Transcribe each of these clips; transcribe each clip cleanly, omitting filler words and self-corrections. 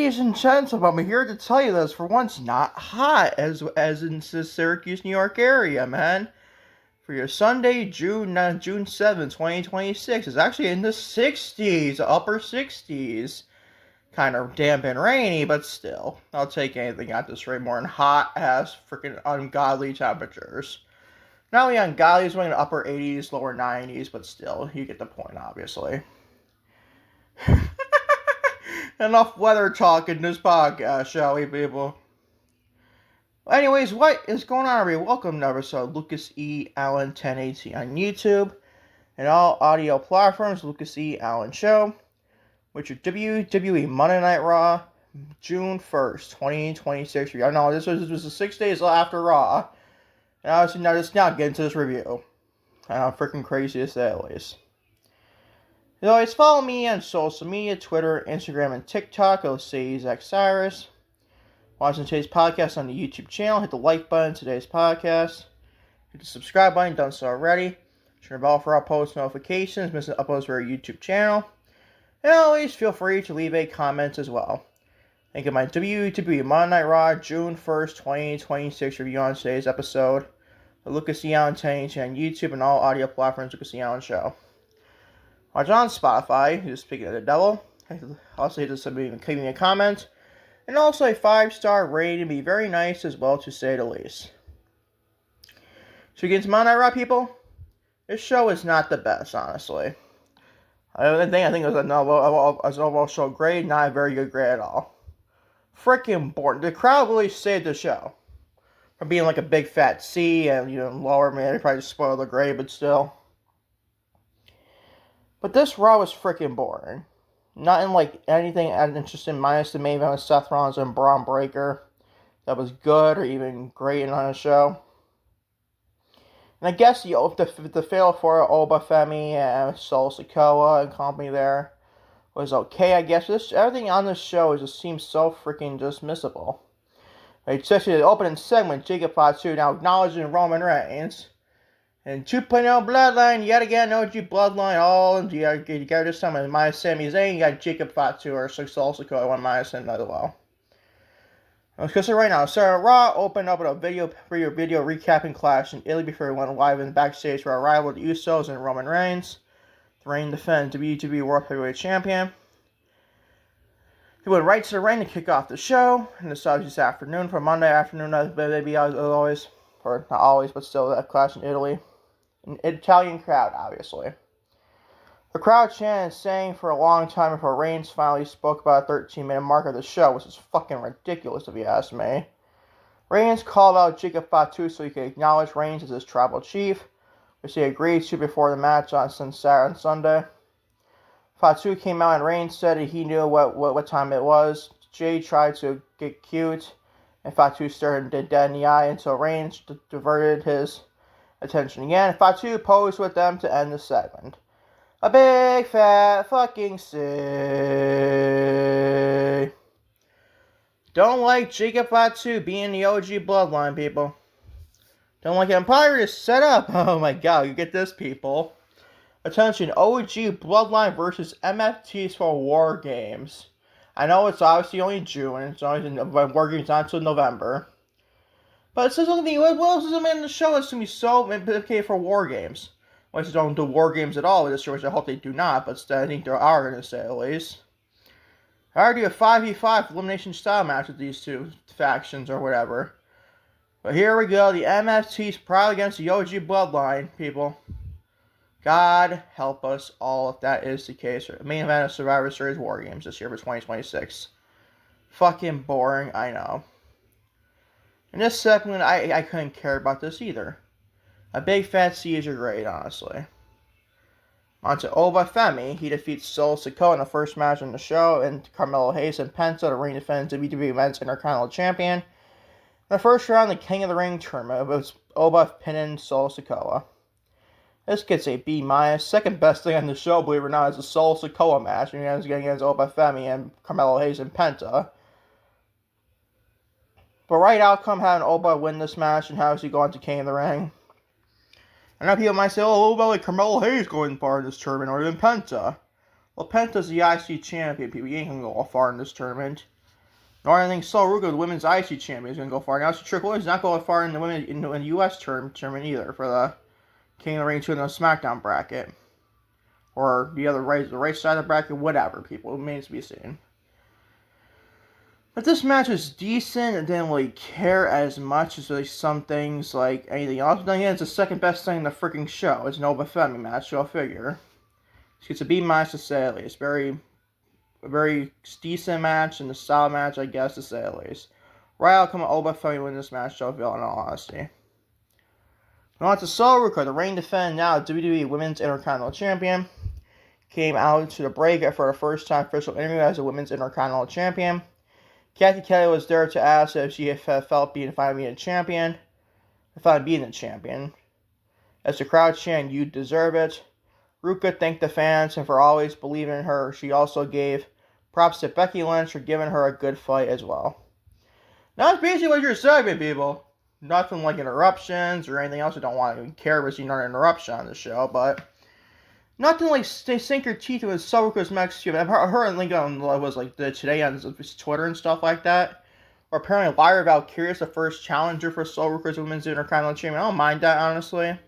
Ladies and gentlemen, I'm here to tell you that it's for once not hot as in the Syracuse, New York area, man. For your Sunday, June 7th, 2026, it's actually in the 60s, upper 60s. Kind of damp and rainy, but still. I'll take anything at this rate more than hot ass freaking ungodly temperatures. Not only ungodly, it's going to upper 80s, lower 90s, but still, you get the point, obviously. Enough weather talk in this podcast, shall we, people? Anyways, what is going on, everybody? Welcome to episode Lucas E. Allen 1080 on YouTube and all audio platforms. Lucas E. Allen Show, which is WWE Monday Night Raw, June 1st, 2026. I know this was 6 days after Raw, and obviously now get into this review. I'm freaking crazy to say at least. As always, follow me on social media, Twitter, Instagram, and TikTok. I'll say Zach Cyrus. Watching today's podcast on the YouTube channel, hit the like button today's podcast. Hit the subscribe button, done so already. Turn the bell for our post notifications, missing uploads for our YouTube channel. And always feel free to leave a comment as well. Thank you, my WWE Monday Night Raw, June 1st, 2026 review on today's episode. The Lucas E. Allen 1080 on YouTube and all audio platforms, Lucas E. Allen Show. Watch on Spotify, who's speaking of the devil. Also, hit us leaving a comment. And also a 5-star rating, be very nice as well, to say the least. So we get into Monday Night Raw, people. This show is not the best, honestly. I think it was an overall show grade, not a very good grade at all. Freaking boring. The crowd really saved the show from being like a big fat C and lower. Man, they probably spoiled the grade, but still. But this Raw was freaking boring. Not in like anything interesting minus the main event with Seth Rollins and Bron Breakker that was good or even great on the show. And I guess the fail for Oba Femi and Solo Sikoa and company there was okay, I guess. Everything on this show just seems so freaking just missable. Like, especially the opening segment, Jacob Fatu now acknowledging Roman Reigns. And 2.0 Bloodline, yet again, OG Bloodline, you got this time with minus Sami Zayn, you got Jacob Fatu or Solo Sikoa, one minus him as well. Let's go right now. So Raw opened up with a video recapping Clash in Italy before we went live in the backstage for our rival, the Usos and Roman Reigns. The Reigns defend WWE World Heavyweight Champion. He went right to the ring to kick off the show, and this obviously this afternoon, for Monday afternoon, maybe as always, or not always, but still that Clash in Italy. An Italian crowd, obviously. The crowd chanted and sang for a long time before Reigns finally spoke about a 13-minute mark of the show, which is fucking ridiculous if you ask me. Reigns called out Jacob Fatu so he could acknowledge Reigns as his tribal chief, which he agreed to before the match on Sunday. Fatu came out and Reigns said that he knew what time it was. Jay tried to get cute, and Fatu stared him dead in the eye until Reigns diverted his attention again. Fatu posed with them to end the segment. A big fat fucking C. Don't like Jacob Fatu being the OG Bloodline, people. Don't like Empire is set up. Oh my god, you get this, people. Attention, OG Bloodline versus MFTs for War Games. I know it's obviously only June, it's only War Games not until November. But it says something, what else is in the show that's going to be so okay for War Games? Well, they don't do War Games at all with this year, which I hope they do not, but I think they are going to say at least. I already do a 5v5 elimination style match with these two factions or whatever. But here we go, the MFT's probably against the OG Bloodline, people. God help us all if that is the case. Main event of Survivor Series War Games this year for 2026. Fucking boring, I know. In this segment, I couldn't care about this either. A big fat C is your grade, honestly. On to Oba Femi. He defeats Solo Sikoa in the first match on the show, and Carmelo Hayes and Penta, the ring defends WWE Men's Intercontinental Champion. In the first round, the King of the Ring tournament, it was Oba pinning Solo Sikoa. This gets a B-. Second best thing on the show, believe it or not, is the Solo Sikoa match. And he's getting against Oba Femi and Carmelo Hayes and Penta. But right outcome, having Oba win this match, and how is he going to King of the Ring? I know people might say, oh, about like Carmelo Hayes going far in this tournament, or even Penta. Well, Penta's the IC champion, people. He ain't going to go far in this tournament. Nor I think Solo Sikoa, the women's IC champion, is going to go far. Now, Triple H is not going far in the women in the U.S. tournament either for the King of the Ring 2 and the SmackDown bracket. Or the right side of the bracket, whatever, people. It remains to be seen. But this match was decent. I didn't really care as much as like some things like anything else. But then again, it's the second best thing in the freaking show. It's an Oba Femi match, so I'll figure. It's a B- to say at least. A very decent match and a solid match, I guess, to say at least. Right outcome of Oba Femi win this match, so I feel in all honesty. On to Solo Sikoa, the reigning defending now WWE Women's Intercontinental Champion. Came out to the break for the first time official interview as a Women's Intercontinental Champion. Kathy Kelly was there to ask if she felt being a champion. Being the champion. As the crowd chanted, "You deserve it." Ruka thanked the fans and for always believing in her. She also gave props to Becky Lynch for giving her a good fight as well. Now that's basically what your segment, people. Nothing like interruptions or anything else. I don't want to care if there's another interruption on the show, but nothing like sink your teeth into Solo Sikoa's match. I've heard link on was like today on Twitter and stuff like that. Or apparently Lyra Valkyrie's the first challenger for Solo Sikoa's Women's Intercontinental Champion. I don't mind that, honestly.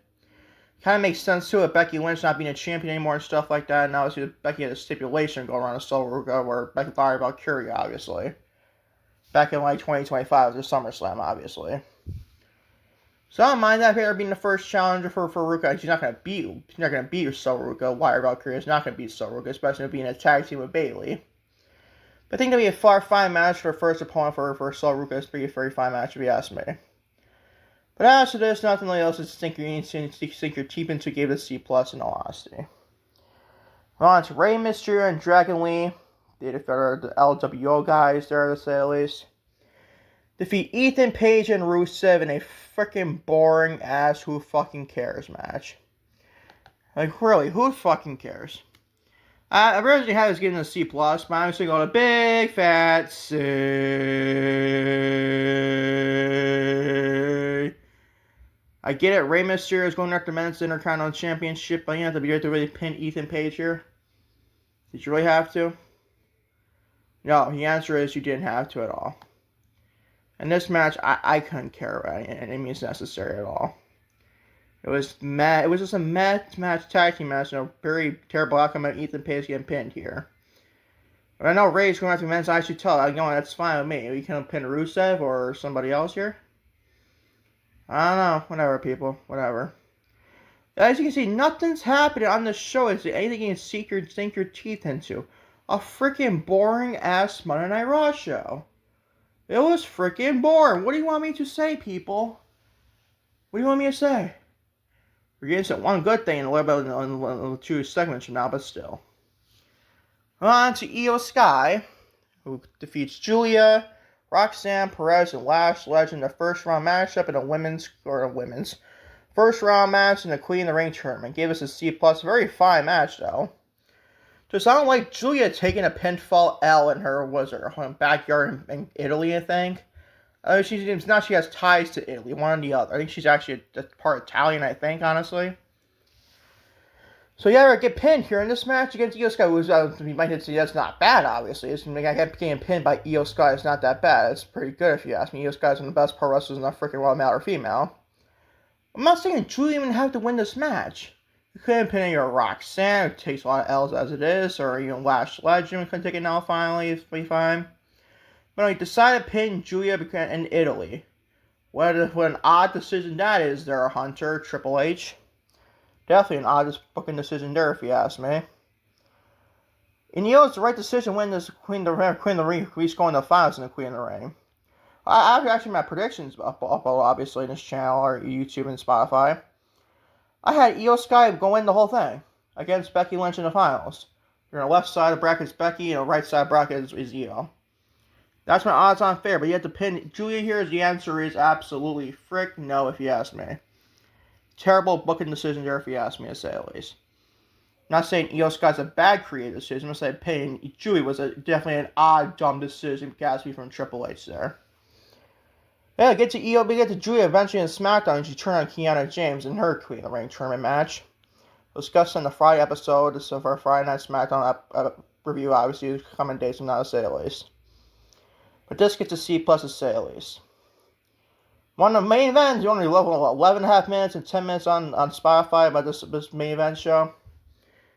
Kind of makes sense too with Becky Lynch not being a champion anymore and stuff like that. And obviously Becky had a stipulation going around a Solo Sikoa where Lyra Valkyrie, obviously. Back in like 2025, there's SummerSlam, obviously. So I don't mind that her being the first challenger for Ruka. She's not gonna beat Solo Sikoa. Lyra Valkyrie is not gonna beat Solo Sikoa, especially being a tag team with Bayley. But I think that'll be a fine match for her first opponent for Solo Sikoa. It's a very fine match if you ask me. But after this, nothing else to sink your teeth into. Gave it a C+ in all honesty. On to Rey Mysterio and Dragon Lee. They defeated the LWO guys there, to say at least. Defeat Ethan Page and Rusev in a freaking boring ass who fucking cares match. Like, really, who fucking cares? I originally had this getting a C+, but I'm just going to go to big fat C. I get it, Rey Mysterio is going after Men's Intercontinental Championship, but you have to be able to really pin Ethan Page here. Did you really have to? No, the answer is you didn't have to at all. In this match, I couldn't care about any means necessary at all. It was mad. It was just a match, tag team match, and a very terrible outcome of Ethan Page getting pinned here. But I know Rey's going after Men's IC title. I'm going, that's fine with me. We can pin Rusev or somebody else here. I don't know. Whatever, people. Whatever. As you can see, nothing's happening on the show. Is there anything you can sink your teeth into? A freaking boring ass Monday Night Raw show. It was freaking boring. What do you want me to say, people? What do you want me to say? We're getting to one good thing in a little bit in 2 segments from now, but still. On to Iyo Sky, who defeats Giulia, Roxanne Perez, and Lash Legend in the first round matchup in a women's first round match in the Queen of the Ring tournament. Gave us a C+. Very fine match, though. Just I don't like Giulia taking a pinfall L in her backyard in Italy, I think. She has ties to Italy, one or the other. I think she's actually a part Italian, I think, honestly. So yeah, get pinned here in this match against Iyo Sky. You might say that's not bad, obviously. I kept getting pinned by Iyo Sky. It's not that bad. It's pretty good if you ask me. Iyo Sky is one of the best pro wrestlers in the freaking world, male or female. I'm not saying Giulia even have to win this match. You couldn't pin your Roxanne, who takes a lot of L's as it is, or even Lash Legend couldn't take it now finally, it's pretty fine. But I decided to pin Giulia in Italy. What an odd decision that is there, Hunter, Triple H. Definitely an odd fucking decision there, if you ask me. And it's the right decision when this Queen of the Ring, he's going to the finals in the Queen of the Ring. I have actually my predictions up obviously in this channel, or YouTube and Spotify. I had Iyo Sky go win the whole thing against Becky Lynch in the finals. On the left side of the bracket is Becky, and the right side of the bracket is Iyo. That's my odds on fair, but you have to pin Giulia here. The answer is absolutely frick no, if you ask me. Terrible booking decision there, if you ask me, to say at least. I'm not saying Iyo Sky's a bad creative decision. I'm saying pinning Giulia was definitely an odd, dumb decision, if you ask me, from Triple H there. Yeah, we get to Giulia eventually in SmackDown, and she turned on Kiana James in her Queen of the Ring tournament match. Discussed on the Friday episode of our Friday Night SmackDown review, obviously, coming days from now, to say at least. But this gets a C plus to say the least. One of the main events, you only level 11.5 minutes and 10 minutes on Spotify about this main event show.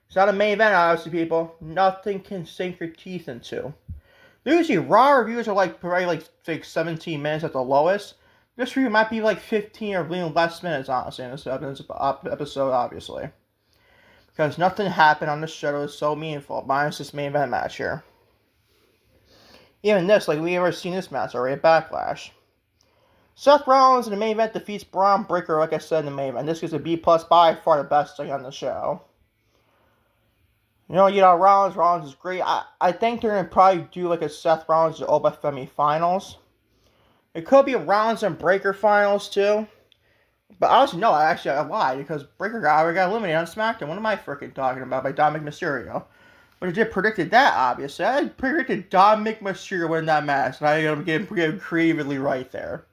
It's not a main event, obviously, people. Nothing can sink your teeth into. Usually, Raw reviews are probably like 17 minutes at the lowest. This review might be like 15 or even less minutes, honestly, in this episode, obviously. Because nothing happened on the show that was so meaningful, minus this main event match here. Even this, we ever seen this match already at Backlash. Seth Rollins in the main event defeats Bron Breakker, like I said in the main event. This gets a B+, by far the best thing on the show. Rollins is great. I think they're going to probably do a Seth Rollins and Oba Femi finals. It could be a Rollins and Breakker finals too. But honestly, no, I lied, because Breakker got eliminated on SmackDown. What am I freaking talking about? By Dominic Mysterio. But I did predicted that, obviously. I predicted Dominic Mysterio winning that match, and I am getting creatively right there.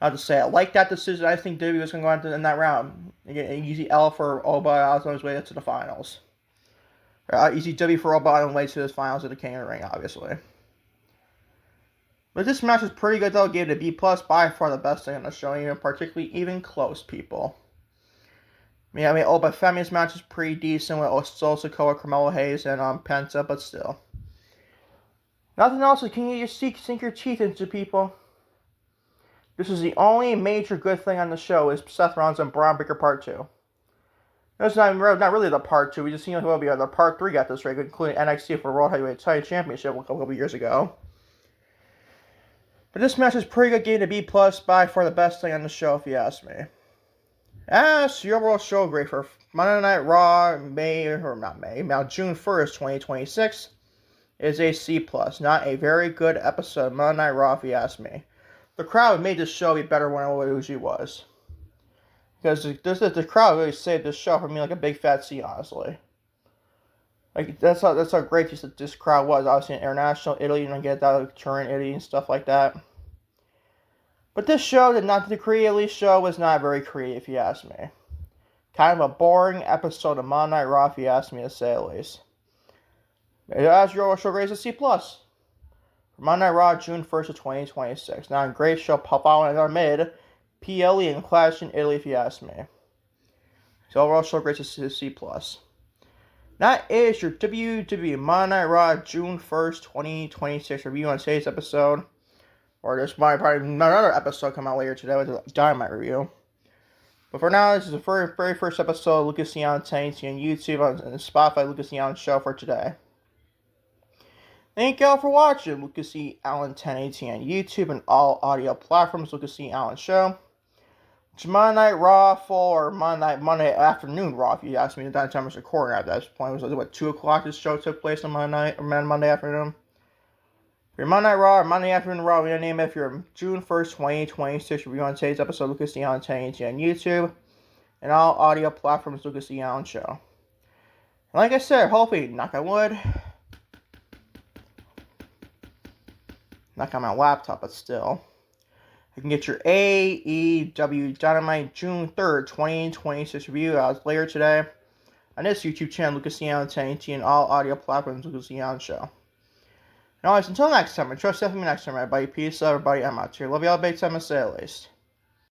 I have to say, I like that decision. I think WWE was going to go on in that round. You get an easy L for Oba on his way to the finals. Easy W for Oba on his way to the finals of the King of the Ring, obviously. But this match was pretty good, though. Gave it a B+, by far the best thing on the show, particularly even close, people. Oba Femi's match is pretty decent with Solo Sikoa, Carmelo Hayes, and Penta, but still. Nothing else that can you sink your teeth into, people. This is the only major good thing on the show is Seth Rollins and Bron Breakker Part 2. That's not really the Part 2. We just seen who will be the Part 3 got this right, including NXT for World Heavyweight Title Championship a couple of years ago. But this match is pretty good, gave it a B+, by far the best thing on the show, if you ask me. As the overall show grade for Monday Night Raw, June 1st, 2026, is a C+. Not a very good episode of Monday Night Raw, if you ask me. The crowd made this show be better than it usually was. Because the crowd really saved this show from being like a big fat C, honestly. That's how great this crowd was. Obviously in international Italy, get that Turin, Italy, and stuff like that. But this show the creative show was not very creative, if you ask me. Kind of a boring episode of Monday Night Raw, if you ask me to say the least. As your show grades a C+. Monday Night Raw, June 1st of 2026. Now, a great show following our mid PLE and Clash in Italy, if you ask me. So overall show grades a C+. That is your WWE Monday Night Raw, June 1st, 2026 review on today's episode. Or this might probably another episode come out later today with a Dynamite review. But for now, this is the very first episode of Lucas Allen 1080 on YouTube and Spotify Lucas Allen show for today. Thank you all for watching Lucas Allen 1080 on YouTube and all audio platforms. Lucas Allen show. It's Monday Night Raw for Monday afternoon Raw, if you ask me. The time I was recording at that point was 2 o'clock this show took place on Monday afternoon. If you're Monday Night Raw or Monday afternoon Raw, we're going to name it if you're June 1st, 2026 review on today's episode of Lucas Allen 1080 on YouTube and all audio platforms Lucas Allen show. And like I said, hopefully, knock on wood, knock on my laptop, but still, you can get your AEW Dynamite June 3rd, 2026 review out later today on this YouTube channel, Lucas Allen 1080 and all audio platforms Lucas Allen show. And always, until next time, I trust definitely next time, everybody. Peace, everybody. I'm out here. Love y'all, big time, and say at least.